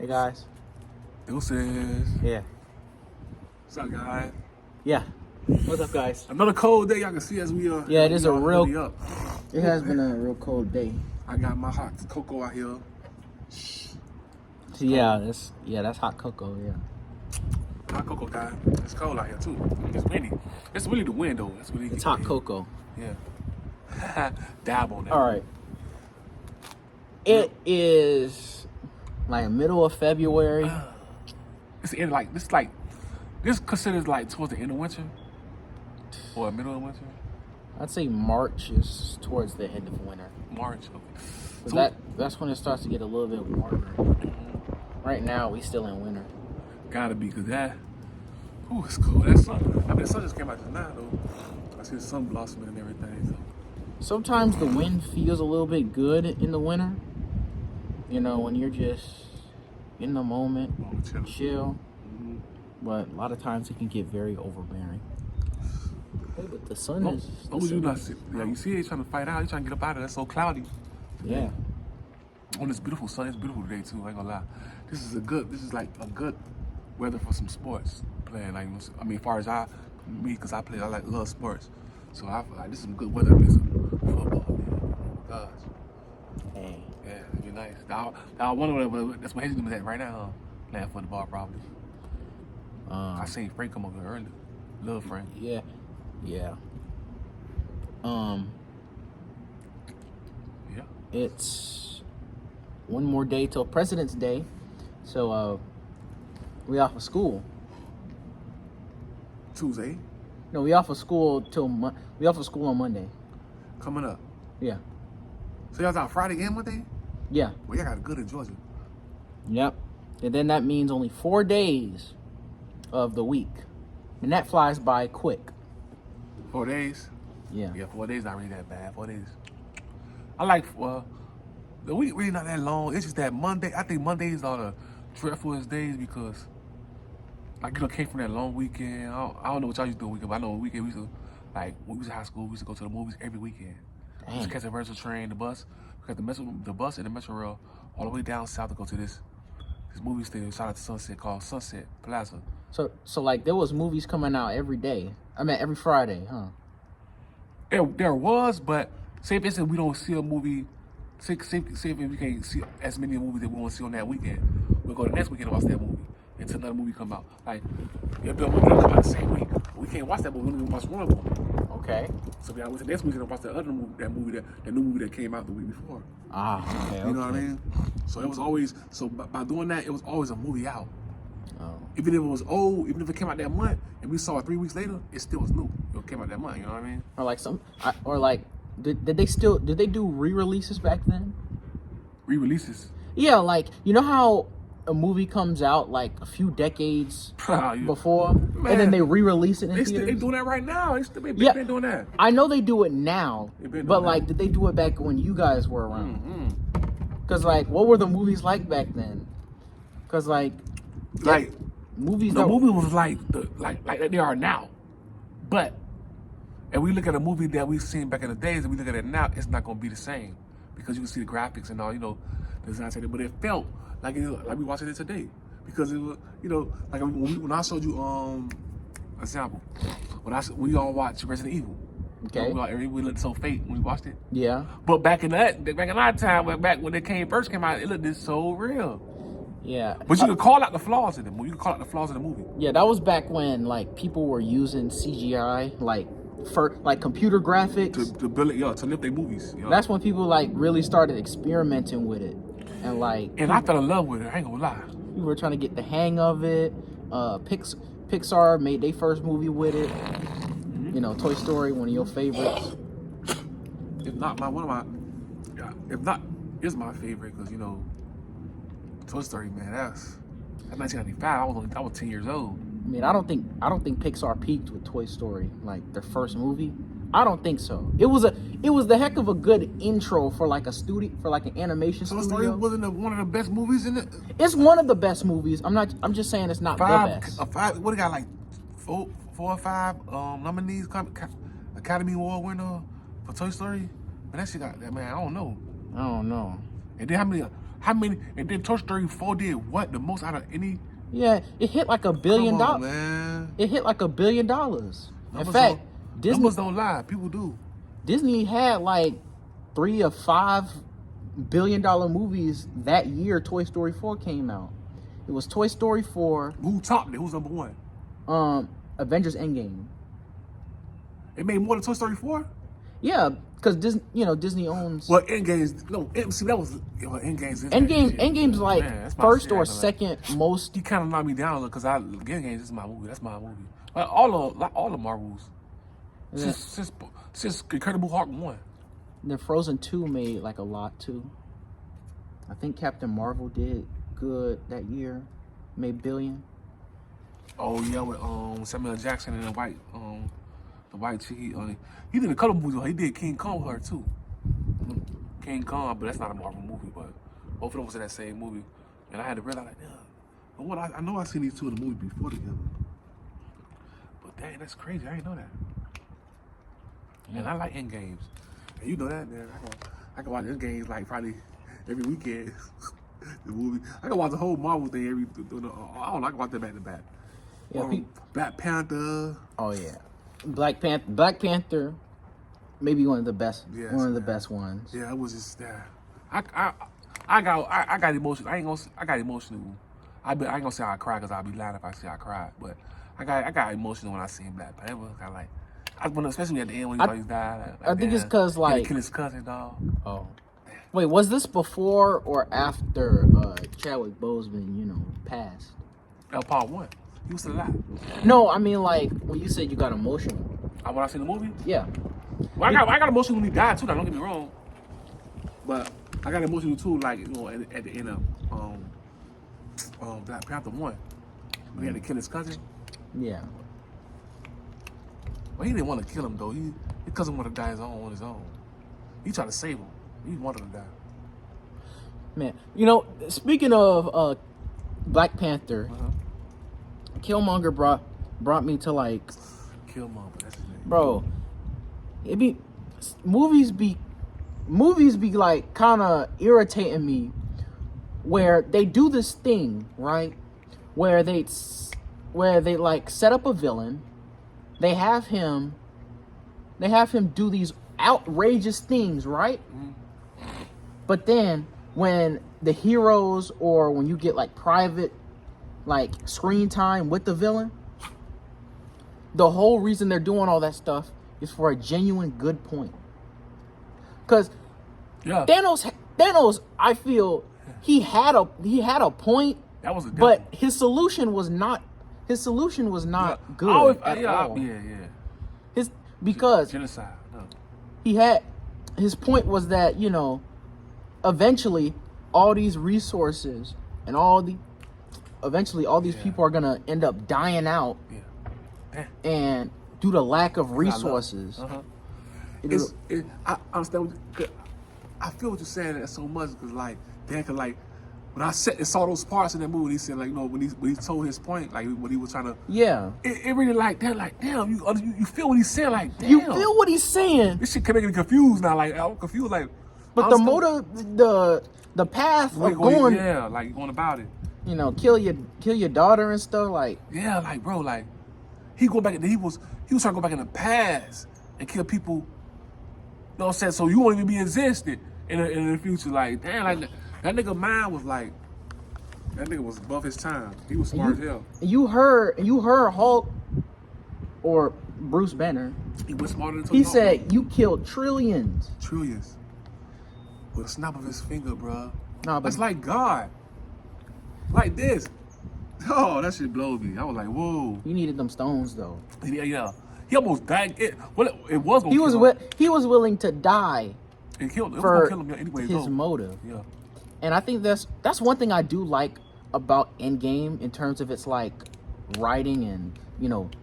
Hey guys. Deuces. Yeah. What's up, guys? Yeah. What's up, guys? Another cold day. Y'all can see as we are. Yeah, it is a real. Hoodie up. It has been a real cold day. I got my hot cocoa out here. Yeah, that's hot cocoa. Yeah. Hot cocoa, guy. It's cold out here too. It's windy. It's really the wind though. It's really. It's hot cocoa. Yeah. Dab on that. All right. It is like middle of February. It's the end. This considered like towards the end of winter or middle of winter. I'd say March is towards the end of winter. March. Okay. So that's when it starts to get a little bit warmer. Right now, we still in winter. Gotta be, cause that. Ooh, it's cold. That sun. I mean, the sun just came out just now though. I see the sun blossoming and everything. So. Sometimes the wind feels a little bit good in the winter. You know, when you're just in the moment, chill. Mm-hmm. But a lot of times it can get very overbearing. Hey, but the sun is. Oh, you not see? Yeah, you see, he's trying to fight out. He's trying to get up out of it. It's so cloudy. Yeah. On this beautiful sun, it's beautiful today too. I ain't gonna lie. This is like a good weather for some sports playing. Like, I mean, as far as me, cause I love sports. So I feel like this is some good weather to play some football, man. Oh my gosh. Hey. Yeah, it'd be nice. I wonder what that's what he's doing at right now. Playing football probably. I seen Frank come over here earlier. Little Frank. Yeah. Yeah. Yeah. It's one more day till President's Day, so we off of school. Tuesday. No, we off of school we off of school on Monday. Coming up. Yeah. So y'all's out Friday and Monday? Yeah. Well, y'all got it good in Georgia. Yep. And then that means only 4 days of the week, and that flies by quick. 4 days? Yeah. Yeah, 4 days not really that bad. 4 days. I like, the week really not that long. It's just that Monday, I think Mondays are the dreadfulest days because, like, came from that long weekend. I don't know what y'all used to do weekend, but I know weekend we used to, like, when we was in high school, we used to go to the movies every weekend. Dang. We used to catch the virtual train, the bus, we got the bus and the Metro Rail all the way down south to go to this movie station, shout out to Sunset, called Sunset Plaza. So like there was movies coming out every day. I mean every Friday, huh? There was, but say if we don't see a movie, say if we can't see as many movies that we want to see on that weekend, we'll go the next weekend and watch that movie until another movie come out. Like, if the movie come out the same week, we can't watch that movie. We only watch one of them. Okay. So we got to next weekend and watch the other movie, the new movie that came out the week before. Ah, okay. You know what I mean? So it was always by doing that, it was always a movie out. Oh. Even if it was old, even if it came out that month, and we saw it 3 weeks later, it still was new. It came out that month. You know what I mean? Did they do re-releases back then? Re-releases. Yeah, like you know how a movie comes out like a few decades before, Man, and then they re-release it in theaters? They doing that right now. They been doing that. I know they do it now, but like, that. did they do it back when you guys were around? Because like, what were the movies like back then? Because like movies. The movie was like they are now, but if we look at a movie that we've seen back in the days and we look at it now, it's not gonna be the same because you can see the graphics and all, you know, the design. But it felt like we watching it today because it was, you know, like when I showed you example when we all watched Resident Evil. Okay. We looked so fake when we watched it. Yeah. But back in our time, back when it first came out, it looked so real. Yeah. But you could call out the flaws in the movie. You could call out the flaws in the movie. Yeah, that was back when like people were using CGI for like computer graphics to lift their movies. That's when people like really started experimenting with it, and I fell in love with it. I ain't gonna lie. We were trying to get the hang of it. Pixar made their first movie with it. You know, Toy Story, one of your favorites. If not is my favorite because you know, Toy Story, man. That's 1995. I was 10 years old. I mean, I don't think Pixar peaked with Toy Story, like their first movie. I don't think so. It was the heck of a good intro for like an animation studio. Toy Story wasn't one of the best movies in it. It's one of the best movies. I'm just saying it's not the best. What it got like 4 or 5 nominees, Academy Award winner for Toy Story. Man, that shit got that, man. I don't know. I don't know. And then How many? And then Toy Story 4 did what? The most out of any? Yeah, it hit like $1 billion. Come on, man. It hit like $1 billion. In Numbers fact, numbers don't lie. People do. Disney had like 3 or 5 billion-dollar movies that year. Toy Story 4 came out. It was Toy Story 4. Who topped it? Who's number one? Avengers Endgame. It made more than Toy Story 4? Yeah, because Disney owns. Well, Endgame's see that was Endgame's. Endgame's like Man, first shit. or second most. You kind of knocked me down a little because Endgame's is my movie. That's my movie. Like all the Marvels. Yeah. Since Incredible Hulk 1. Then Frozen 2 made like a lot too. I think Captain Marvel did good that year, made $1 billion. Oh yeah, with Samuel Jackson and the white chick. He did a couple movies. He did King Kong with her too. King Kong, but that's not a Marvel movie. But both of them was in that same movie, and I had to realize, like, yeah, what I know I seen these two in the movie before together. But dang, that's crazy. I didn't know that. Yeah. And I like Endgames. And you know that, man. I can watch Endgames like probably every weekend. The movie. I can watch the whole Marvel thing every. I don't know. I can watch that back to back. Yeah, Black Panther. Oh yeah, Black Panther, maybe one of the best. Yes, one of the best ones. Yeah, it was just that. I got emotional. I got emotional. I ain't gonna say I cried because I'll be lying if I say I cried. But I got emotional when I seen Black Panther. Especially at the end when he always died. I think it's because like kill his cousin, dog. Oh, wait, was this before or after Chadwick Boseman, passed? Part 1. He was still alive. No, I mean like when you said you got emotional. When I seen the movie? Yeah. Well, I got emotional when he died too. Now, don't get me wrong. But I got emotional too, like at the end of Black Panther 1, when he had to kill his cousin. Yeah. Well, he didn't want to kill him though. His cousin wanted to die on his own. He tried to save him. He wanted to die. Man, speaking of Black Panther, Killmonger brought me to like Killmonger. That's his name. Bro, movies be like kind of irritating me, where they do this thing, right? Where they like set up a villain. They have him do these outrageous things, right? Mm-hmm. But then when the heroes, or when you get like private like screen time with the villain, the whole reason they're doing all that stuff is for a genuine good point. Cause Thanos, I feel he had a point. That was but his solution was not good at all. Yeah. Because genocide. No. He had his point was that eventually all these resources and all these people are gonna end up dying out. Yeah. And due to lack of resources. I understand. I feel what you're saying that so much because when I saw those parts in that movie, he said when he told his point, like when he was trying to. Yeah. It really damn, you feel what he's saying, like damn. You feel what he's saying. This shit can make me confused now, like I'm confused, like. But the motive, the path of going. Yeah, like going about it. Kill your daughter and stuff, like. Yeah, like bro, like he go back. He was trying to go back in the past and kill people. You know what I'm saying? So you won't even be existed in the future. Like damn, like that nigga mind was like. That nigga was above his time. He was smart as hell. You heard Hulk or Bruce Banner. He was smarter than he said you killed trillions. Trillions. With a snap of his finger, bro. Nah, but that's like God. Like this. Oh, that shit blows me. I was like, whoa. You needed them stones though. Yeah. He almost died. It was gonna he was willing to die. And killed him. For kill him anyway, his motive. Yeah. And I think that's one thing I do like about Endgame in terms of its like writing and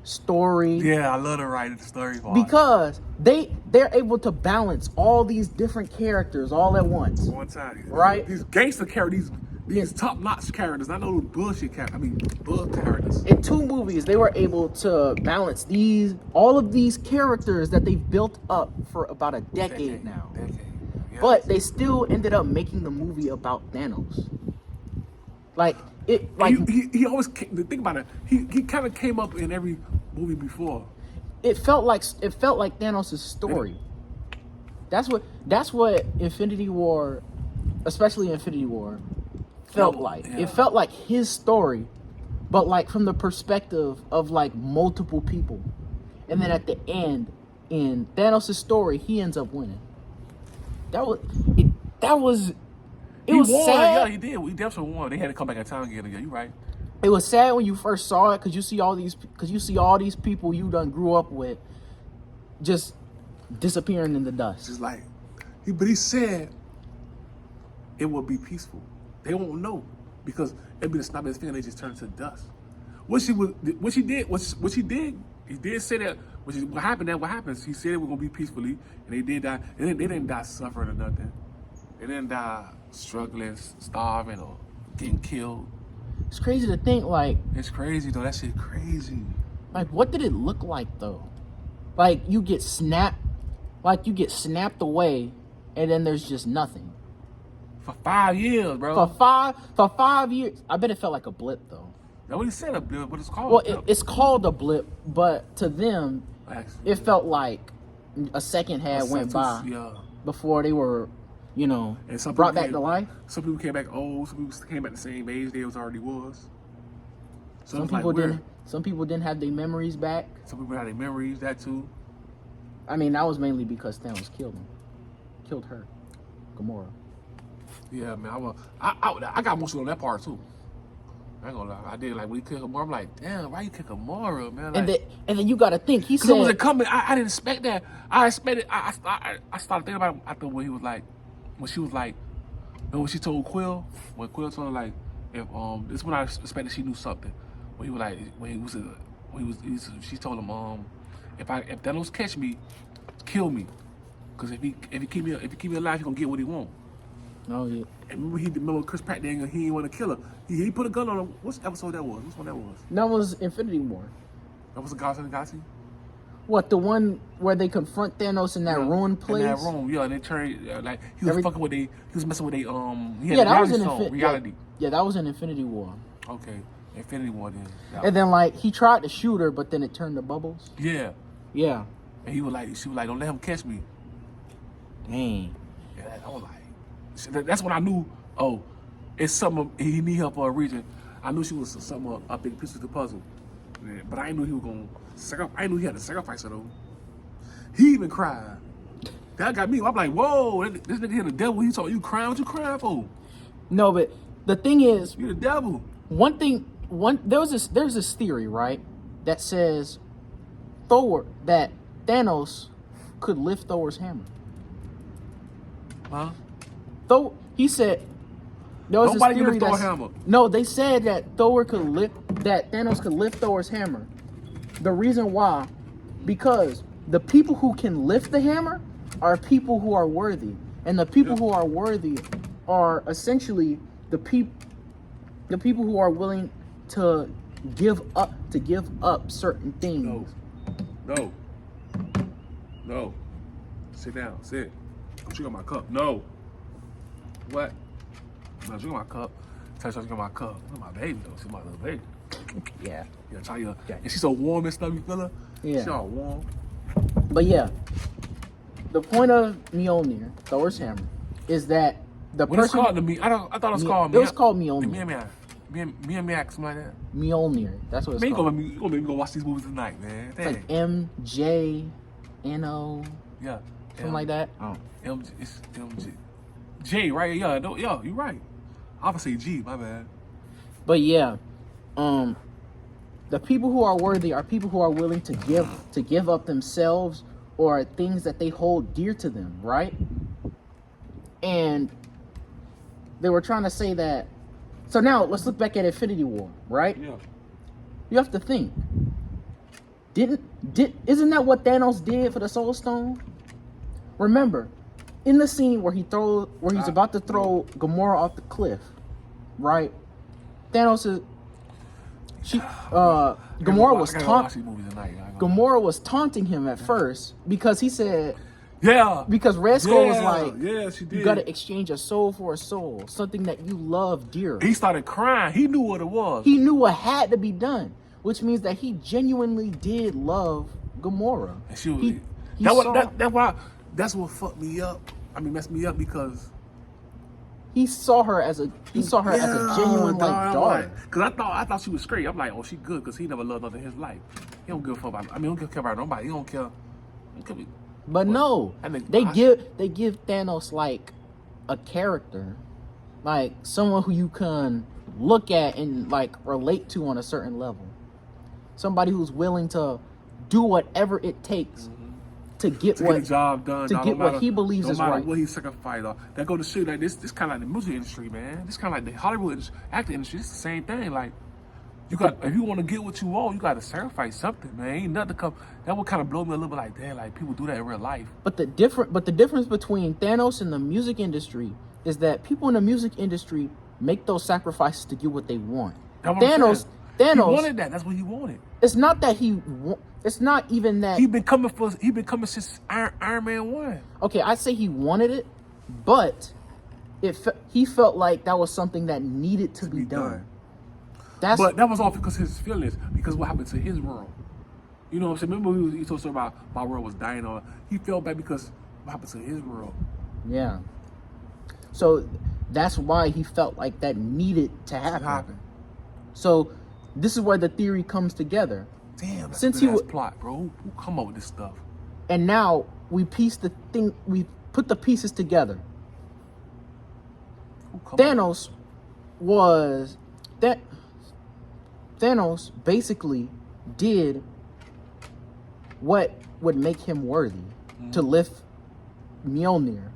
story. Yeah, I love the writing, the story part. Because they're able to balance all these different characters all at once. One time, right? These gangster characters, these top-notch characters, not no bullshit characters. I mean, bug characters. In 2 movies, they were able to balance all of these characters that they've built up for about a decade now. Yeah. but they still ended up making the movie about Thanos. Like it, like he always think about it. He kind of came up in every movie before. it felt like Thanos' story. That's what Infinity War, especially Infinity War, felt like. Yeah. It felt like his story, but like from the perspective of like multiple people. And then at the end, in Thanos' story, he ends up winning. It was He won. sad. Yeah, he did. He definitely won. They had to come back in time again. Yeah, you're right. It was sad when you first saw it because you see all these people you done grew up with just disappearing in the dust. Just like, but he said it will be peaceful. They won't know because it'd be the snap of his finger. They just turn to dust. What he did. He did say that. What happened? That what happens? He said it was gonna be peacefully, and they did die. And they didn't die suffering or nothing. They didn't die struggling, starving, or getting killed. It's crazy to think, like, It's crazy though. That shit crazy. like what did it look like though? Like you get snapped away, and then there's just nothing. For 5 years, bro. For 5 years, I bet it felt like a blip though. That's what he said. A blip. What it's called? Well, it's called a blip, but to them, it felt like a second had went by before they were, and brought back to life. Some people came back old. Some people came back the same age they already was. Some people didn't. Some people didn't have their memories back. Some people had their memories. That too. I mean, that was mainly because Thanos killed her, Gamora. Yeah, man. I got emotional on that part too. I ain't gonna lie. I did, like, when he kicked Gamora, I'm like, damn, why you kick Gamora, man? Like, and then you gotta think, he said... Because it wasn't coming. I didn't expect that. I expected... I started thinking about him after when he was like... When she was like... When she told Quill... When Quill told her, like... If this is when I expected she knew something. When he was like... She told him, if Thanos catch me, kill me. Because if he keep me alive, he gonna get what he want. Oh, yeah. And remember Chris Pratt didn't, he didn't want to kill her. He put a gun on her. What episode that was? Which one that was? That was Infinity War. That was the Guardians of the Galaxy? What, the one where they confront Thanos in that ruined place? In that room, yeah. And they turned, like, he was fucking with he was messing with he had that was in reality. Yeah, that was in Infinity War. Okay. Infinity War then. And then, like, he tried to shoot her, but then it turned to bubbles. Yeah. Yeah. And she was like, don't let him catch me. Dang. Yeah, I was like, that's when I knew, it's something, he need help for a reason. I knew she was something, a big piece of the puzzle. Yeah, but I didn't know he was going to sacrifice. I didn't know he had to sacrifice her though. He even cried. That got me. I'm like, whoa, this nigga here the devil. He told you crying. What you crying for? No, but the thing is, you're the devil. There's this theory, right, that says that Thanos could lift Thor's hammer. Huh? Though he said there was nobody this theory can lift Thor's hammer. No, they said that Thanos could lift Thor's hammer. The reason why, because the people who can lift the hammer are people who are worthy, and the people who are worthy are essentially the people who are willing to give up certain things. No. Sit down. Sit. I'm drinking my cup. No. What? I'm not drinking my cup. Tell you I'm drinking my cup. Look at my baby though. She's my little baby. Yeah. Yeah, tell you. And she's so warm and stuff. You feel her? Yeah. She's all warm. But yeah, the point of Mjolnir, Thor's hammer, is that the what person. It's called to me. I thought it was called. It was called Mjolnir. Mjolnir, something like that. Mjolnir. That's what it's called. You gonna make me go watch these movies tonight, man. It's like MJNO. Yeah. Something like that. Oh. It's MJ. J, right? Yeah, you're right. I would say G, my bad. But yeah, the people who are worthy are people who are willing to give up themselves or things that they hold dear to them, right? And they were trying to say that. So now let's look back at Infinity War, right? Yeah. You have to think. Isn't that what Thanos did for the Soul Stone? Remember, in the scene where he's about to throw Gamora off the cliff, right? Gamora was taunting him at first because he said Yeah. Because Red Skull was like, yeah, she did. you got to exchange a soul for a soul, something that you love dearly. He started crying. He knew what it was. He knew what had to be done, which means that he genuinely did love Gamora. And she was, He that's what fucked me up. I mean, messed me up because he saw her as a genuine like daughter. Because I thought she was straight. I'm like, oh, she good because he never loved nothing in his life. He don't give a fuck about. I mean, he don't care about nobody. He don't care. But no, they give Thanos like a character, like someone who you can look at and like relate to on a certain level. Somebody who's willing to do whatever it takes to get the job done. To get what he believes is right. No matter what he sacrificed. That go to show like this kind of like the music industry, man. This kind of like the Hollywood acting industry. It's the same thing. Like if you want to get what you want, you got to sacrifice something, man. Ain't nothing come. That would kind of blow me a little bit like, damn, like people do that in real life. But the difference between Thanos and the music industry is that people in the music industry make those sacrifices to get what they want. Thanos he wanted that. That's what he wanted. It's not that it's not even that He been coming since Iron Man 1. Okay, I'd say he wanted it, but he felt like that was something that needed to be done. But that was all because of his feelings, because what happened to his world. You know what I'm saying? Remember he told us about my world was dying on. He felt bad because what happened to his world. Yeah. So that's why he felt like that needed to happen. So this is where the theory comes together. Damn, that's a good plot, bro. Who come up with this stuff? And now we put the pieces together. Thanos basically did what would make him worthy to lift Mjolnir.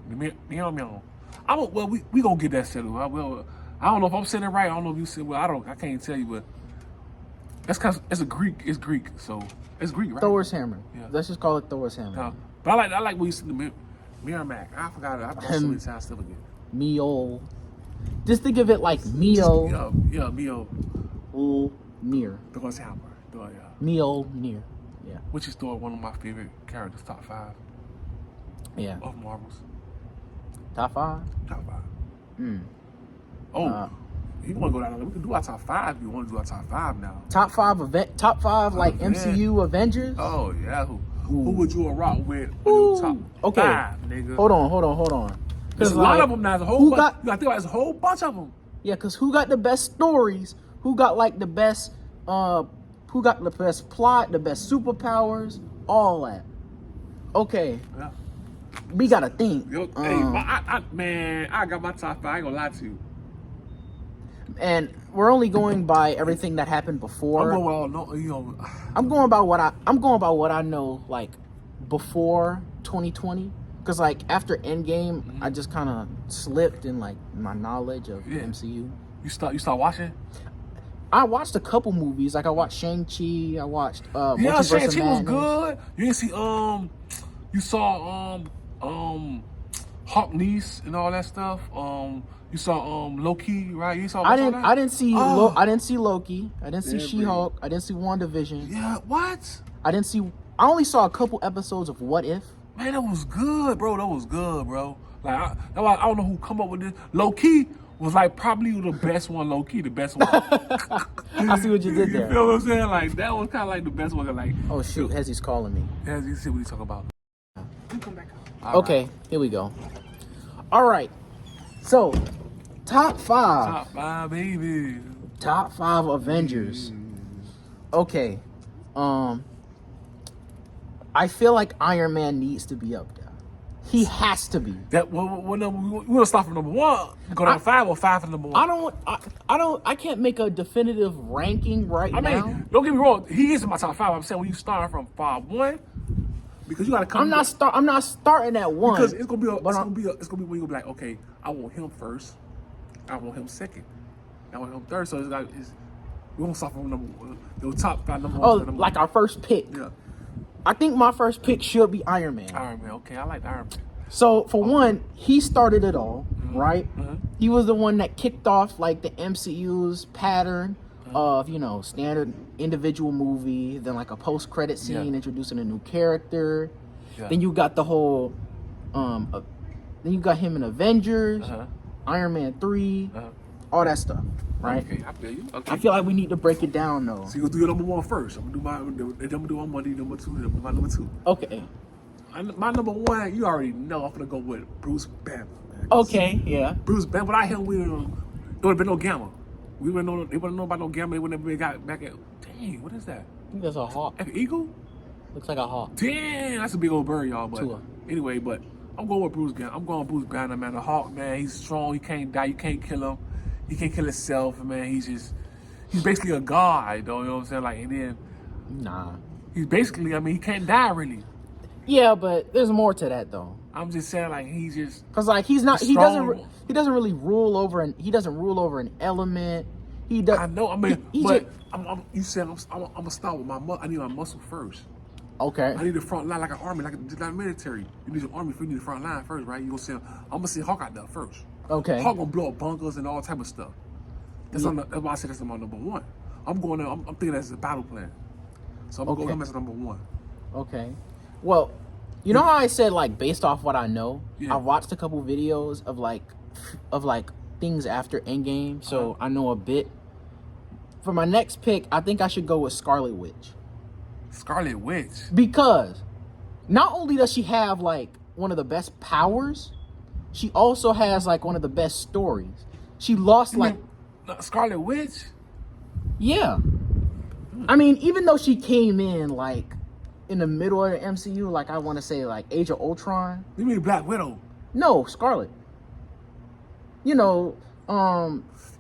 Well, we gonna get that settled. I don't know if I'm saying it right. I don't know if you said well. I can't tell you, but that's because it's Greek, so it's Greek, right? Thor's hammer. Yeah. Let's just call it Thor's hammer. But I like when you see the Miramac. I forgot it. I thought so many times still again. Mjol. Just think of it like Mio. Yeah, Mio. Near. Thor's hammer. Yeah. Mjolnir. Yeah. Which is Thor, one of my favorite characters, top 5. Yeah. Of Marvels. Top 5? Top 5. You want to go down? We can do our top 5 if you want to do our top 5 now. Top 5 like MCU Avengers? Oh, yeah. Who would you rock with on your top 5, nigga? Hold on. There's a lot of them now. There's a whole bunch. You got to think about it. There's a whole bunch of them. Yeah, because who got the best stories? Who got like the best plot, the best superpowers, all that. Okay. Yeah. We gotta think. I got my top 5. I ain't gonna lie to you. And we're only going by everything that happened before. I'm going by what I know, like before 2020. Because like after Endgame, I just kind of slipped in like my knowledge of MCU. You start watching? I watched a couple movies. Like I watched Shang-Chi. I watched Shang-Chi was good. You didn't see you saw Hawk Niece and all that stuff. You saw Loki, right? You saw I didn't see Loki. I didn't see She-Hulk. I didn't see WandaVision. Yeah, what? I only saw a couple episodes of What If. Man, that was good, bro. Like I don't know who come up with this. Loki was like probably the best one. The best one. I see what you did there. You feel what I'm saying? Like that was kind of like the best one. Like, oh shoot, Hezzy's calling me. Hezzy, see what he's talking about. You come back out. Okay, here we go. All right, so top 5. Top 5, baby. Top 5 Avengers. Okay, I feel like Iron Man needs to be up there. He has to be. We're gonna start from number 1. Go down 5 or 5 for number 1. I can't make a definitive ranking now. I mean, don't get me wrong. He is in my top 5. I'm saying when you start from 1, because you gotta come. I'm not starting at 1 because it's gonna be when you gonna be like, okay, I want him first. I want him second. I want him third. So we won't start from the top 5 number 1. Oh, like our first pick. Yeah. I think my first pick should be Iron Man. Okay, I like Iron Man. So for one, he started it all, right? Mm-hmm. He was the one that kicked off like the MCU's pattern of, standard individual movie, then like a post-credit scene introducing a new character. Yeah. Then you got the whole, then you got him in Avengers, Uh-huh. Iron Man 3, Uh-huh. all that stuff, right? Okay, I feel you. Okay. I feel like we need to break it down though. So you gonna do your number one first. I'm gonna do my number two. My number two. Okay. My number one, you already know. I'm gonna go with Bruce Banner. Man. Okay. Yeah. Bruce Banner. Without him, there would have been no Gamma. They wouldn't know about no Gamma. They wouldn't have been got back at. Dang, what is that? I think that's a hawk. Like an eagle? Looks like a hawk. Damn, that's a big old bird, y'all. But Tua. anyway, but I'm going with Bruce Banner. I'm going with Bruce Banner, man. The Hawk, man. He's strong. He can't die. You can't kill him. He can't kill himself, man. He's basically a god, though. You know what I'm saying? Like, and then Nah. he's basically, I mean, he can't die really. Yeah, but there's more to that though. I'm just saying, like, he's just Cause like he doesn't strong. he doesn't really rule over an element. He does. I know. I mean, he but just- you said I'm gonna start with I need my muscle first. Okay. I need the front line like an army, like the military. You need an army, you need the front line first, right? You I'm gonna send Hawk out there first. Okay. Hawk gonna blow up bunkers and all type of stuff. That's why I said that's my number one. I'm going there. I'm thinking that's a battle plan. So I'm gonna go as number one. Okay. Well, you know how I said like based off what I know, Yeah. I watched a couple videos of like things after Endgame, so I know a bit. For my next pick, I think I should go with Scarlet Witch. Scarlet Witch. Because not only does she have like one of the best powers, she also has like one of the best stories. She lost like Scarlet Witch. yeah. I mean, even though she came in like in the middle of the MCU, like I want to say like Age of Ultron. You mean Black Widow? No, Scarlet. You know,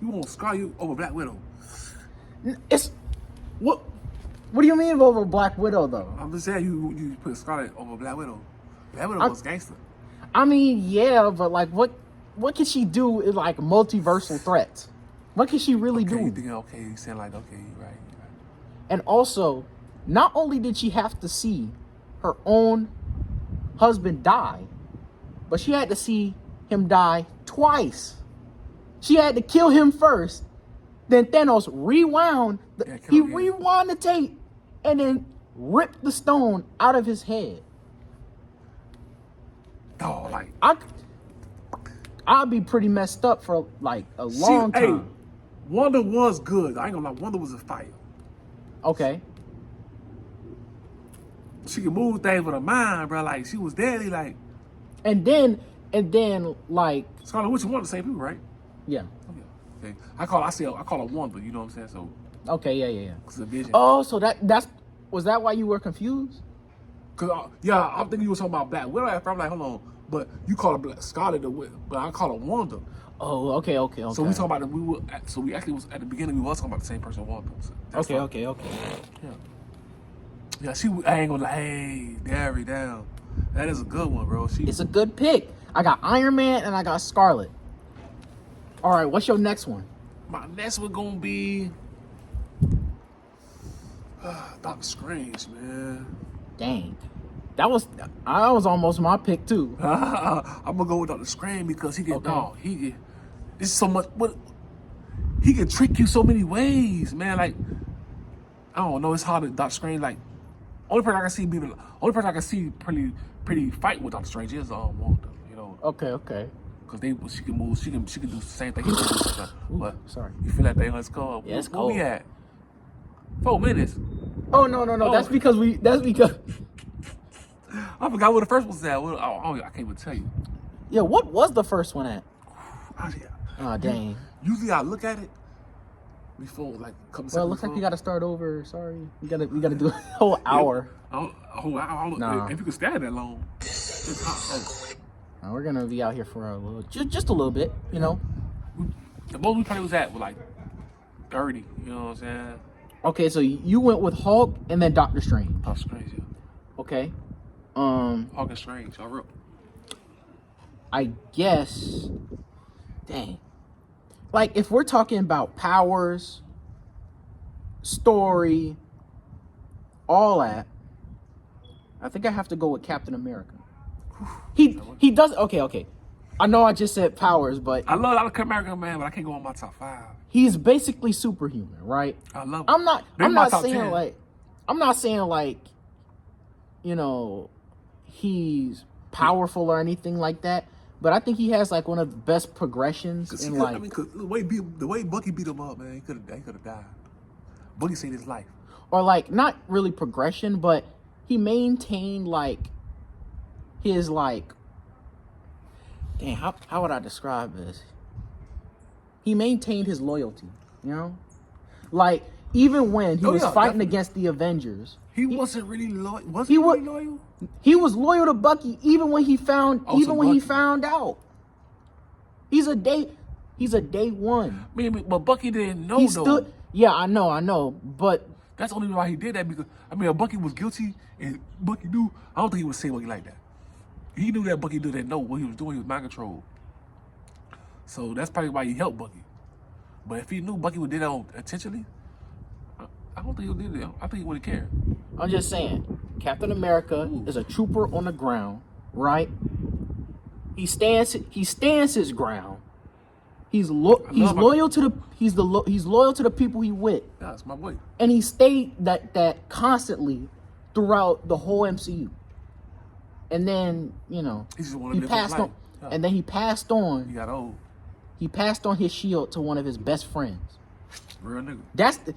You want Scarlet over Black Widow? it's what do you mean over Black Widow though? I'm just saying you put Scarlet over Black Widow. Black Widow was gangster. I mean, yeah, but like what can she do in like multiversal threats? What can she really Okay, do? you thinking okay? You saying like okay, you're right. And also, not only did she have to see her own husband die, but she had to see him die twice. She had to kill him first. Then Thanos rewound. Rewound the tape and then ripped the stone out of his head. Oh, like I'd be pretty messed up for like a long time. Hey, Wanda was good. I ain't gonna lie. Wanda was a fighter. Okay. She could move things with her mind, bro. Like she was deadly. Like And then like Scarlet Witch and Wanda, same people, right? yeah. Okay. I call her Wanda. You know what I'm saying? So Okay, yeah. it's a vision. Oh, so was that why you were confused? Cause I'm thinking you were talking about Black Widow. After I'm like, hold on, but you call her Scarlet, but I call her Wanda. Oh, okay. So we talking about we actually was at the beginning. We was talking about the same person, Wanda. So Okay. Yeah, I ain't gonna lie. Hey, Derry, down. That is a good one, bro. It's a good pick. I got Iron Man and I got Scarlet. All right, what's your next one? My next one gonna be Doctor Strange, man. Dang, that was almost my pick too. I'm gonna go with Doctor Strange because he can. Okay. Dog, he can. It's so much. What he can trick you so many ways, man. Like I don't know. It's hard to Doctor Strange. Like only person I can see pretty fight with Doctor Strange is Wanda. You know. Okay. Cause she can move. She can do the same thing. He can do. But sorry. You feel that thing? Let's go. Yeah, it's Where we cold. at? 4 minutes. Oh no. That's because I forgot where the first one was at. I can't even tell you. yeah. What was the first one at? Oh, yeah. Oh dang. Usually I look at it before like a couple seconds. Well, it looks like before. we got to start over. Sorry, we gotta do a whole hour. I don't Nah. if you can stand that long. It's hot. We're gonna be out here for a little, just a little bit, you know. The most we probably was at was like 30. You know what I'm saying? Okay, so you went with Hulk and then Doctor Strange. Doctor Strange. Yeah. Okay. Hulk and Strange. All right. I guess. Dang. Like if we're talking about powers, story, all that, I think I have to go with Captain America. He does okay. I know I just said powers, but I love Captain America, man, but I can't go on my top 5. he's basically superhuman, right? I love. I'm not Maybe my saying top 10. like, I'm not saying like, you know, he's powerful or anything like that. But I think he has like one of the best progressions in like. I mean, cause the way Bucky beat him up, man, he could have died. Bucky saved his life. Or like not really progression, but he maintained like his like. Damn, how would I describe this? He maintained his loyalty, you know, like even when he was fighting against the Avengers, he wasn't really loyal. Was he really loyal? He was loyal to Bucky even when he found he found out. He's a day one. I mean, but Bucky didn't know though. Yeah, I know, but that's the only reason why he did that, because I mean, if Bucky was guilty and Bucky knew, I don't think he would say Bucky like that. He knew that Bucky didn't know what he was doing. He was mind controlled. So that's probably why he helped Bucky. But if he knew Bucky would do that intentionally, I don't think he would do that. I think he wouldn't care. I'm just saying, Captain America is a trooper on the ground, right? He stands his ground. He's loyal to the people he with. Yeah, that's my boy. And he stayed that constantly throughout the whole MCU. And then, you know, he passed on. Yeah. And then he passed on. He got old. He passed on his shield to one of his best friends. Real nigga. That's the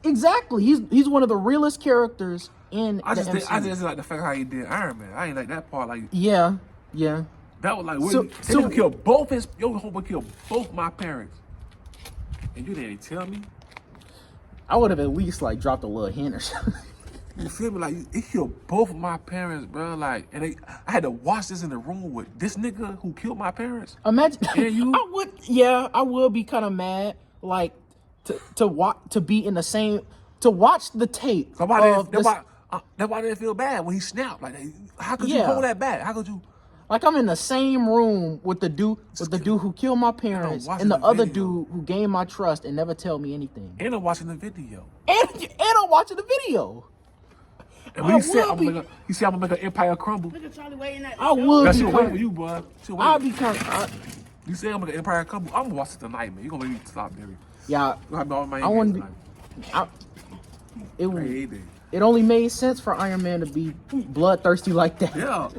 exactly. He's one of the realest characters in the MCU. I just like the fact how he did Iron Man. I ain't like that part. Like yeah. That was like he killed both his homeboy killed both my parents. And you didn't tell me. I would have at least like dropped a little hint or something. You feel me? Like, he killed both of my parents, bro. Like, and I had to watch this in the room with this nigga who killed my parents. Imagine. And you? I would be kind of mad, like, to be in the same, to watch the tape. That's why I didn't feel bad when he snapped. Like, how could you hold that back? How could you? Like, I'm in the same room with the dude who killed my parents and the other dude who gained my trust and never tell me anything. And I'm watching the video. And I'm watching the video. And when he said I'm gonna make an empire crumble. Look at Charlie waiting at. I would. That's waiting for you, boy. I'll be kind of. You say I'm gonna make an empire crumble. I'm gonna watch it tonight, man. You gonna make me stop, baby. Yeah. I want to be. It only made sense for Iron Man to be bloodthirsty like that. Yeah.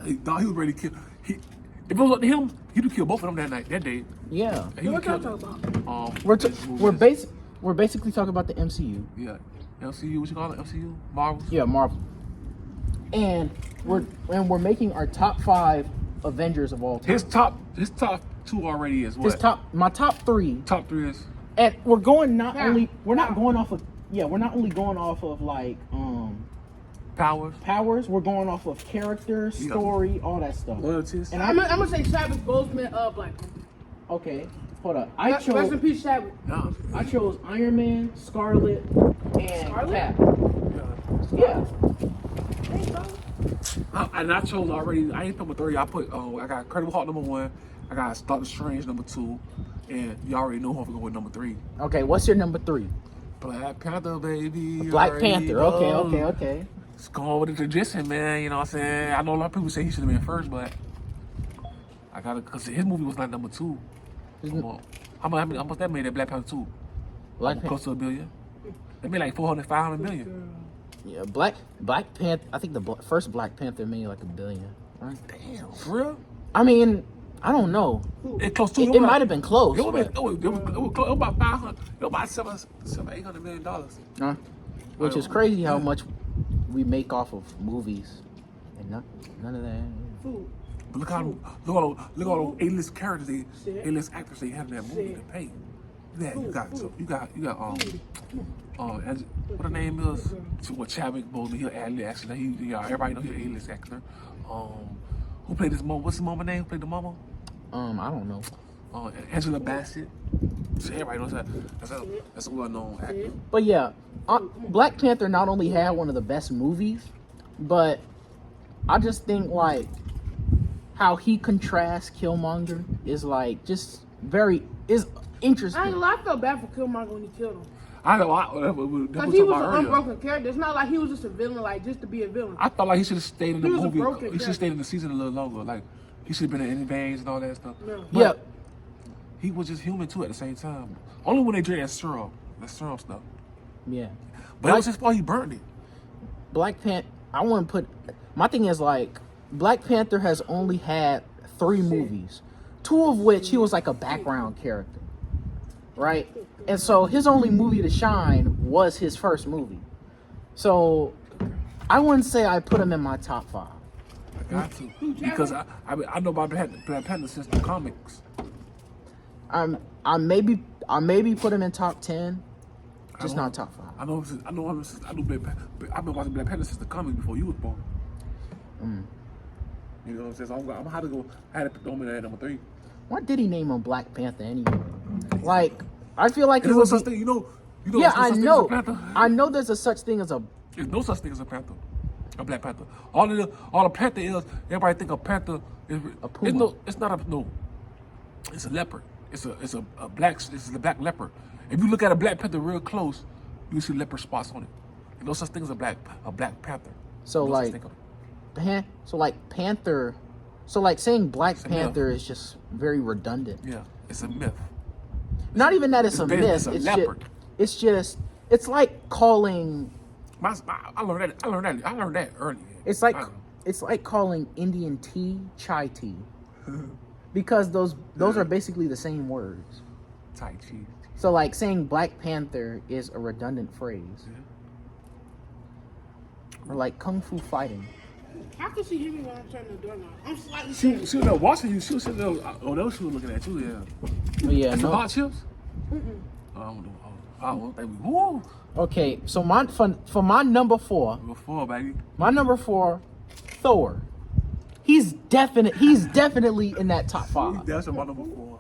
He was ready to kill. If it was up to him, he'd have killed both of them that day. Yeah. What y'all talking about? We're basically talking about the MCU. Yeah. MCU, what you call it? MCU? Marvel? Yeah, Marvel. And we're making our top 5 Avengers of all time. His top 2 already is what? My top 3. Top 3 is. And we're not only going off of like powers. We're going off of character, story, all that stuff. Loyalties. And I'm gonna say Chadwick Boseman, Black. Okay, hold up. Rest in peace, Chadwick. No. I chose Iron Man, Scarlet, and Cap. Yeah. And I chose already. I ain't put my 3. I got Incredible Hulk number 1. I got Doctor Strange number 2, and you already know who I'm going with number 3. Okay, what's your number 3? Black Panther, baby. Black Panther. Okay. It's going with the tradition, man. You know what I'm saying? I know a lot of people say he should have been first, but I gotta, cause his movie was like number 2. How much that made that Black Panther 2? Close to $1 billion. They made like 500 million. Yeah, Black Panther. I think the first Black Panther made like $1 billion. Right? Damn, for real? I mean, I don't know. It close to. It might have been close. It was about 500. It was about $700-800 million. Which is crazy how much we make off of movies, and none of that. Food. But look all those A-list characters, A-list actors they have in that movie to pay. Yeah, you got what the name is? What Chadwick Boseman? He'll add actually. Everybody know he's an A-list actor. Who played this mom? What's the mama name? Who played the mama? I don't know. Angela Bassett. So everybody knows that. That's a well-known actor. But yeah, Black Panther not only had one of the best movies, but I just think like how he contrasts Killmonger is like just is interesting. I ain't gonna lie, I felt bad for Killmonger when he killed him. I know. Because he was an unbroken character. It's not like he was just a villain, like just to be a villain. I thought like he should have stayed in the movie. He should have stayed in the season a little longer. Like he should have been in veins and all that stuff. No. Yeah. He was just human too at the same time. Only when they drank that serum stuff. Yeah. But it was his fault he burned it. Black Panther. I want to put my thing is like Black Panther has only had 3 movies, 2 of which he was like a background character, right? And so his only movie to shine was his first movie. So I wouldn't say I put him in my top 5. I got to because I know about Black Panther since the comics. I maybe put him in top 10, just not top 5. I know I've been watching Black Panther since the comics before you was born. You know what I'm saying? So I'm gonna have to go. I had to throw him in at number 3. Why did he name him Black Panther anyway? Like, I feel like There's no such thing, you know. Yeah, I know. As a Panther. I know there's a such thing as a. There's no such thing as a Panther, a Black Panther. All a Panther is, everybody think a Panther is A puma. It's not a no. It's a leopard. It's a black leopard. If you look at a Black Panther real close, you see leopard spots on it. There's no such thing as a Black Panther. So no like, Panther. So like saying Black Panther is just very redundant. Yeah, it's a myth. Not even that it's a myth. It's a leopard. It's like calling. I learned that early. It's like calling Indian tea chai tea, because those are basically the same words. Tai Chi. So like saying Black Panther is a redundant phrase. Yeah. Or like kung fu fighting. I can see Jimmy when I'm turning the door now. I'm slightly She scared. was there watching you. She was sitting there. Oh, no, she was looking at you. Yeah. But yeah, That's no. the hot chips. I don't know. Woo. Okay, so for my number 4, Number 4, baby. my number 4, Thor. He's definitely in that top 5. That's my number 4.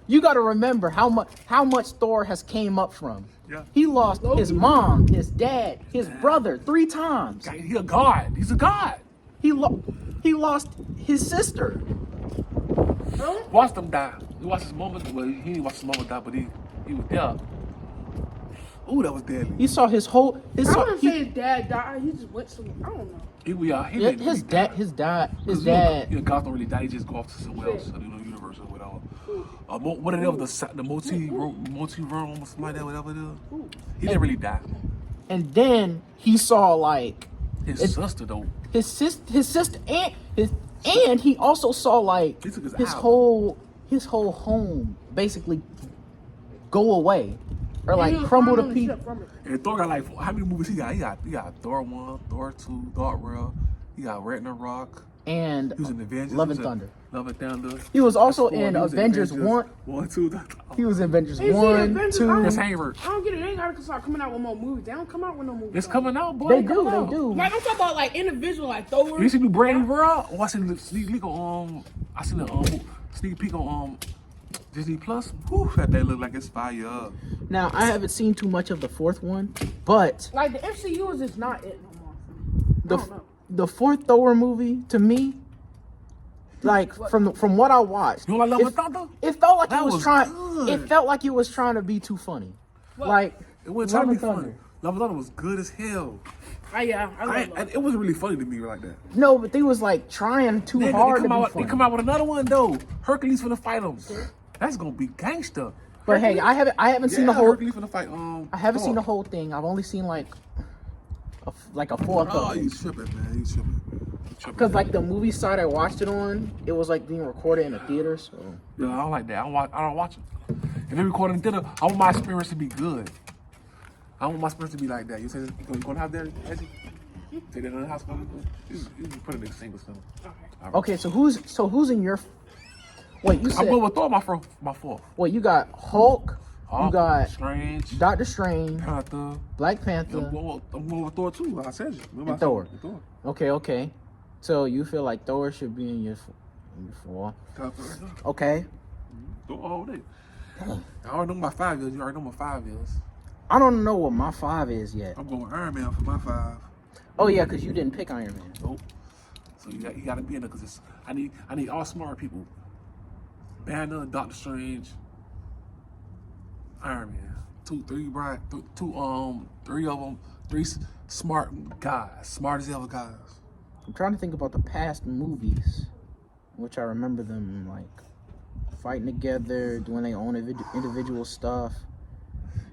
You got to remember how much Thor has came up from. Yeah. He lost his mom, his dad, his brother 3 times. He's a god. He's a god. He lost his sister. Watched him die. He watched his mama. Well, he didn't watch his mama die, but he was there. Ooh, that was deadly. He saw his whole. I wouldn't say his dad died. He just went somewhere. I don't know. His dad. His gods don't really die. He just go off to somewhere else, the universe or whatever. Whatever the multi-realm or something like that, whatever it is. He didn't really die. And then he saw like His sister though. his sister, and he also saw like He took his his eye. whole home basically go away or like crumble to pieces. And Thor got like, how many movies he got? He got Thor 1, Thor 2, Thor Real. He got Ragnarok. And He was in Avengers. Love and Thunder. Love and Thunder. He was also That's four. in He was Avengers 1. 1, 2. He was in Avengers Hey, see, 1, Avengers, 2. Chris Hayward. I don't get it. They gotta start coming out with more movies. They don't come out with no movies. It's coming out, boy. They Come do, out. they do. Like I'm talking about like individual, like Thor. You seen the Brand New World? Oh, I seen the sneak peek on I seen the sneak peek on Disney Plus. Whew, that thing look like it's fire. Now, I haven't seen too much of the 4th one, but Like the MCU is just not it no more. the I don't know. the 4th Thor movie to me, like from what I watched, You know what Love and Thunder? it felt like That it was was trying. good. It felt like it was trying to be too funny. Like It wasn't trying to Love be and funny. Thunder. Love and Thunder was good as hell. I love that. It wasn't really funny to me like that. No, but they was like trying too Then hard they to come be out. funny. They come out with another one though. Hercules finna fight him. That's gonna be gangster. But hey, I haven't seen the whole. Hercules finna fight. I haven't seen the Thor. whole thing. I've only seen like a 4th Oh, of it. you tripping, man? You tripping? Because like the movie site I watched it on, it was like being recorded in a theater. So Yeah, I don't like that. I don't watch it. If they record in theater, I want my experience to be good. I want my experience to be like that. You say you gonna have that, Ezzy? Take that in the house. You put it in a single film. okay, so who's in your? Wait, you I'm said going with Thor, my fourth. wait. You got Hulk. You got Strange, Doctor Strange, Panther. Black I'm Panther, going with Thor too. I said you. Remember and I said Thor. Thor. Okay. So you feel like Thor should be in your 4? Okay. Thor all day. I already know my 5 years. You already know my 5 years. I don't know what my 5 is yet. I'm going Iron Man for my 5. Oh yeah, because you didn't pick Iron Man. Nope. So you got to be in there because I need all smart people. Banner, Doctor Strange, Iron Man. 3 of them, 3 smart guys, smart as ever guys. I'm trying to think about the past movies, which I remember them like fighting together, doing their own individual stuff.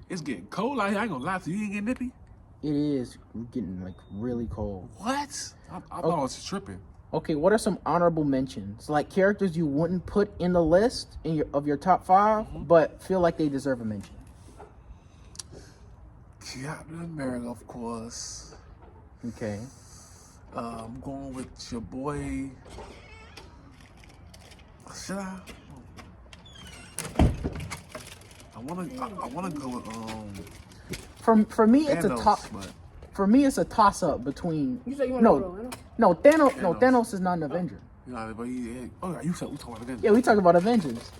It's getting cold out here. I ain't gonna lie to you. You ain't getting nippy. It is getting like really cold. What? I thought I was tripping. Okay, what are some honorable mentions? Like characters you wouldn't put in the list of your top 5, but feel like they deserve a mention. Captain America, of course. Okay. I'm going with your boy. Should I? I wanna go with For me, Thanos, it's a top. but For me, it's a toss up between. You say you want to go to No, Thanos. No, Thanos. Thanos is not an Avenger. you know, but you said we talking about Avengers. Yeah, we talk about Avengers.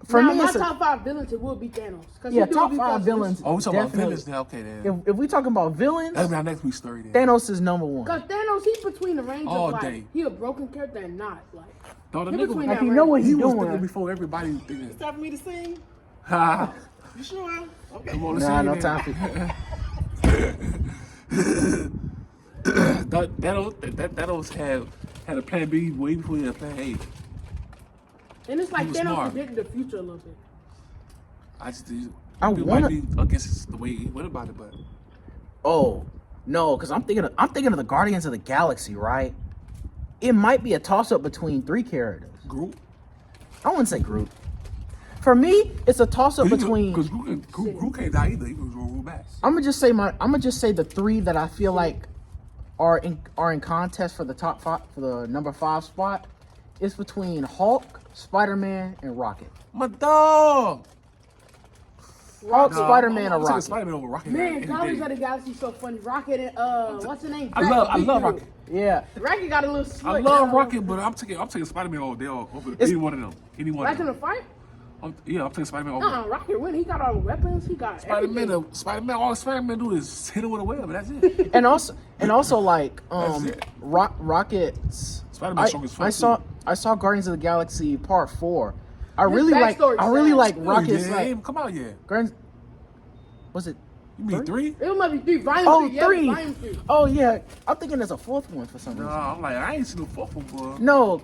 For now, me, my it's top 5 villains, it would be Thanos. yeah, top 5 villains. Oh, we talking about definitely. villains now. Okay, then. If we talking about villains, That'll be our next week's story then. Thanos is number 1. Because Thanos, he's between the range All of like, day. he a broken character and not. Like, No, the he nigga, between Like that you know range. what he he's was thinking doing. before everybody was thinking. It's time for me to sing. Ha! You sure? Okay. Come on, Nah, no let's time see for. Thanos had a plan B way before he had a plan A. And it's like He was Thanos smart. predicted the future a little bit. I just I people wanna- might be against the way he went about it, but Oh no, because I'm thinking of the Guardians of the Galaxy, right? It might be a toss up between 3 characters. Groot. I wouldn't say Groot. For me, it's a toss up between. Because Groot can't die either. He was going to roll back. I'm gonna just say the 3 that I feel like are in contest for the top 5 for the number 5 spot. It's between Hulk, Spider-Man, and Rocket. My dog. Hulk, Spider-Man, or I'm taking Rocket. Spider-Man over Rocket. Man, any Guardians day. of the Galaxy is so funny. Rocket and what's the name? I love Rocket. Yeah, Rocket got a little slick. I love Rocket, but I'm taking Spider-Man all day over It's- any one of them. Any one Like of in them. a fight? I'm taking Spider-Man over. Rocket win. He got all the weapons. He got Spider-Man, everything. all Spider-Man do is hit him with a web, but that's it. and also like That's it. Rocket's. Spider-Man strong as fuck, I saw Guardians of the Galaxy Part 4. I His really backstory's like sad. Rocket's yeah, like ain't come out yet. Guardians. Was it? You mean 3? It must be 3. Volume Oh, 3. Yeah, 3. Volume 3. Oh yeah, I'm thinking there's a 4th one for some reason. Nah, I'm like, I ain't seen no fourth one, bro. No.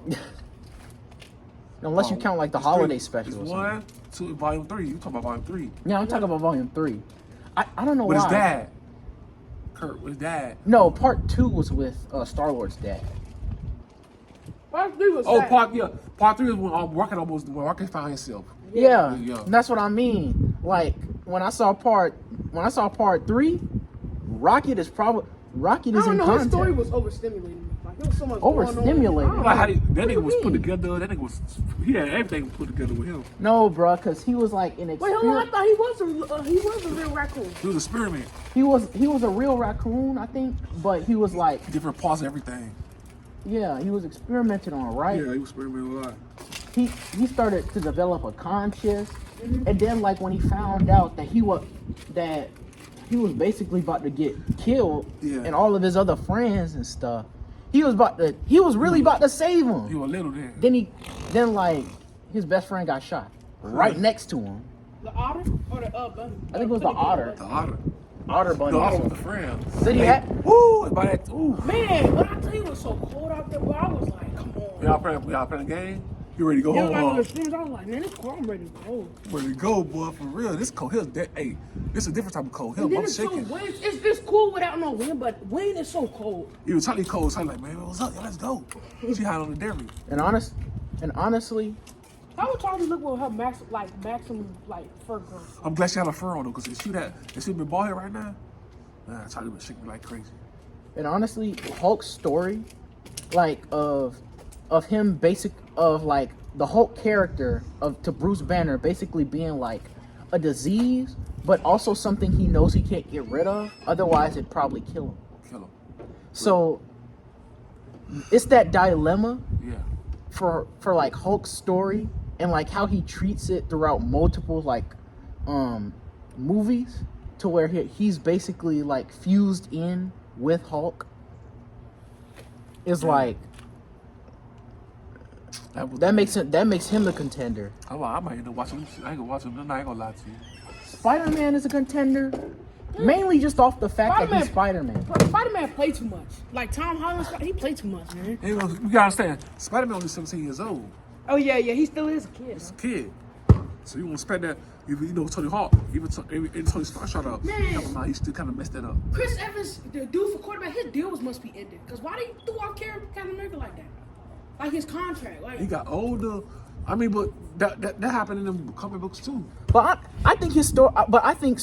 Unless you count like the It's holiday 3. special It's or something. 1, 2, volume 3. You talking about volume 3? Yeah, I'm talking about volume 3. I don't know With why. his dad. Kurt, with his dad. No, part 2 was with Star-Lord's dad. Part 3 was Oh, sad. part 3 is when Rocket found himself. Yeah, Yeah. that's what I mean. Like when I saw part 3, Rocket is I in don't know. His contact. story was overstimulating. Like, there was so much going on. Overstimulating? I don't Like how know. that What do nigga you was put mean? together. That nigga was, he had everything put together with him. No, bro, because he was like an Wait, hold on. I thought he was a real raccoon. He was an experiment. He was a real raccoon, I think, but he was like, Different parts of everything. yeah, he was experimented on, right? Yeah, he was experimenting a lot. He started to develop a conscience, and then like when he found out that he was basically about to get killed, Yeah. and all of his other friends and stuff, he was really about to save He him. was little then. Then like his best friend got shot right next to him. The otter or the bunny? I think it was the otter. The otter. Otter bunny. The otter was the friend. Did he have? Woo! By that. Ooh. Man, when I tell you it was so cold out there, bro, I was like, come on. Y'all playing the game? You ready to go Yeah, home? like huh? the streams, I was like, man, it's cold. I'm ready to go. Ready to go, boy, for real. This cold hill, hey, this is a different type of cold hill. And then I'm it's so shaking. wind. It's cool without no wind, but wind is so cold. He was totally cold, so I'm like, man, what's up? Yo, let's go. She hot on the dairy. And honestly, How would Charlie look with her maximum fur growth? I'm glad she had a fur on though, because if she been bald head right now, man, Charlie been shaking me like crazy. And honestly, Hulk's story, like of him like the Hulk character to Bruce Banner basically being like a disease, but also something he knows he can't get rid of. Otherwise, it'd probably kill him. Kill him. So it's that dilemma Yeah. for like Hulk's story and like how he treats it throughout multiple like movies, to where he's basically like fused in with Hulk. Is like that makes him the contender. I might end up watching. I ain't gonna watch him. I ain't gonna lie to you. Spider-Man is a contender, mainly just off the fact that he's Spider-Man. Spider-Man played too much. Like Tom Holland, he played too much, man. You gotta understand, Spider-Man only 17 years old. Oh yeah, he still is a kid. He's a kid. So you won't expect that. Even Tony Hawk, even Tony Stark shot up. Man. He still kind of messed that up. Chris Evans, the dude for quarterback, his deal must be ended. Because why they threw off Captain America like that? Like his contract. Like He got older. I mean, but that happened in the comic books too. But I think his story. But I think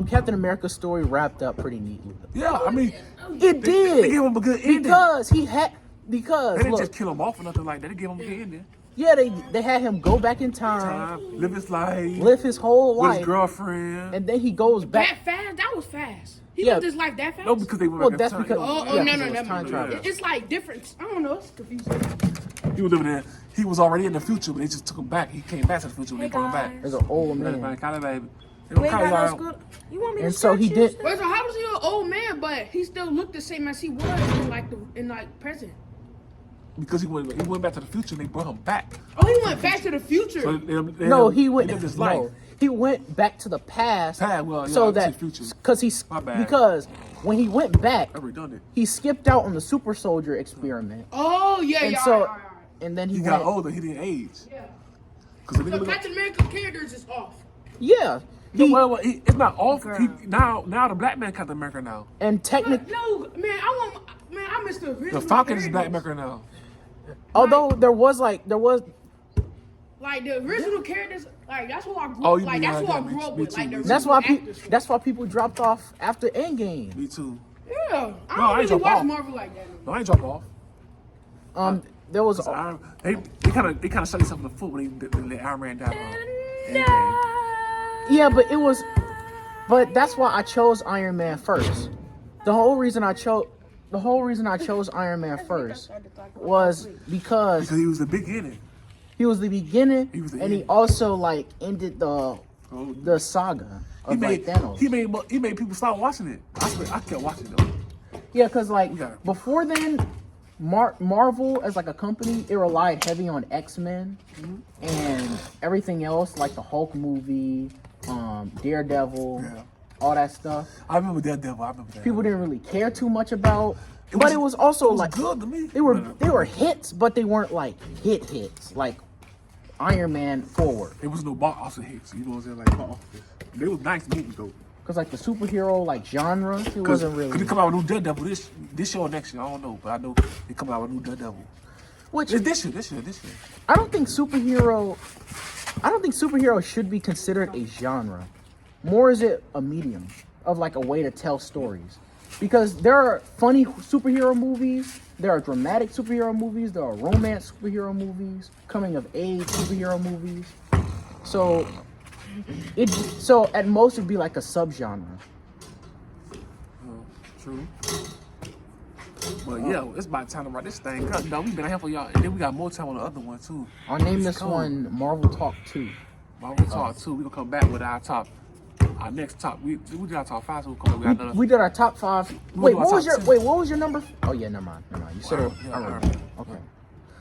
Captain America's story wrapped up pretty neatly. Yeah, I mean, It did. They gave him a good ending. Because he had. Because They didn't look, just kill him off or nothing like that. They gave him a good ending. yeah, they had him go back in time, Live his life, live his whole with his life, girlfriend. and then he goes back. that fast? That was fast. He Yeah. lived his life that fast? No, because they went Well, back that's in time. because Oh, yeah, no, because it was never time mind. travel. It's like different. I don't know. It's confusing. He was living there. He was already in the future, but they just took him back. He came back to the future when they brought him back. As an old Baby. man, You ain't got no school. You want me to and so he scratch you? did. Wait, so how was he an old man, but he still looked the same as he was in present? Because he went back to the future and they brought him back. Oh, he went back to the future. So No, he went. lived his life. No, he went back to the past. Well, yeah, so I would say that future. My bad. because when he went back, I redundant. he skipped out on the super soldier experiment, Oh, yeah, and yeah. so all right. and then He he got went. older. He didn't age. Yeah. Because So Captain America characters is off. Yeah, he it's not off. Now the black man Captain America now. and technically, No, man, I missed the original The Falcon is characters. Black America now. although there was Like the original characters, like that's who I grew Oh, up. you Like mean that's who like I that. grew up Me with. too, Like me the too. that's why people dropped off after Endgame. Me too. Yeah, I No, don't I ain't really drop watch off. Marvel like that. No, I ain't drop off. There was They kind of shot themselves in the foot when they let Iron Man die. Endgame. yeah, but that's why I chose Iron Man first. The whole reason I chose Iron Man first was because Because he was the beginning. he was the beginning, He was the and he end. also like ended the saga of like Thanos. He made people stop watching it. I kept watching it though. Yeah, because like got it. before then, Marvel as like a company, it relied heavy on X-Men and everything else, like the Hulk movie, Daredevil, Yeah. all that stuff. I remember Daredevil. I remember that. People didn't really care too much about, It but was- it was also it was like good to me. They were But, they were hits, but they weren't like hits like Iron Man forward. It was no box office hits. You know what I'm saying? Like box office. They was nice movies though. Cause like the superhero like genre, it Cause wasn't really. they come out with new Daredevil this year or next year. I don't know, but I know they come out with new Daredevil. Which It's this year. I don't think superhero should be considered a genre. More is it a medium of like a way to tell stories. Because there are funny superhero movies, there are dramatic superhero movies, there are romance superhero movies, coming of age superhero movies. So at most it'd be like a subgenre. True. But yeah, it's about time to write this thing up. No, we've been out here for y'all, and then we got more time on the other one too. I'll name It's this cold. one Marvel Talk 2. Marvel Talk 2. We gonna come back with our next top. We did our top 5, so we'll come back. We got another. We did our top 5. We'll Wait, do our what was top your 10. what was your number? Oh yeah, never mind. You said it. Yeah, I remember. Iron Man. Okay.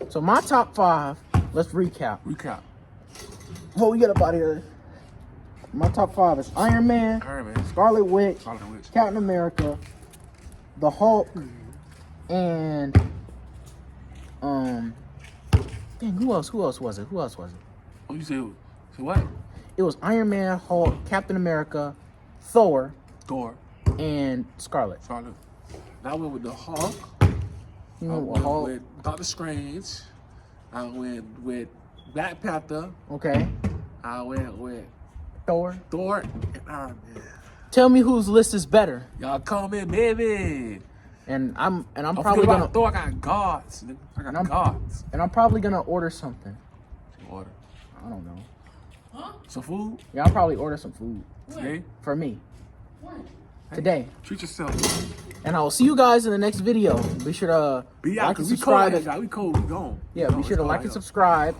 So my top 5, let's recap. Recap. What we got about here? My top 5 is Iron Man, Iron Man. Scarlet Witch, Scarlet Witch. Captain America, the Hulk, and dang, who else was it? Oh, you say what? It was Iron Man, Hulk, Captain America, Thor, Thor. and Scarlet. Scarlet. Now I went with the Hulk. You I know, went Hulk. with Doctor Strange. I went with Black Panther. Okay. I went with Thor. Thor and Iron Man. Tell me whose list is better. Y'all come in, baby. And I'm Don't probably forget gonna about Thor. I got gods. Nigga. I got gods. and I'm probably gonna order something. Order I don't know. some food Yeah, I'll probably order some food today. for me today. Treat yourself. And I will see you guys in the next video. Be sure to Be out, like and cause we cold. subscribe. Guys. We cold. We gone. Yeah, be sure to like and subscribe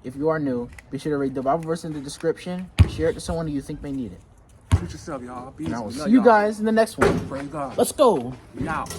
if you are new. Be sure to read the Bible verse in the description. Share it to someone who you think may need it. Treat yourself, y'all. Be And I easy. will We see love you y'all. guys in the next one. Praise God. Let's go. We out.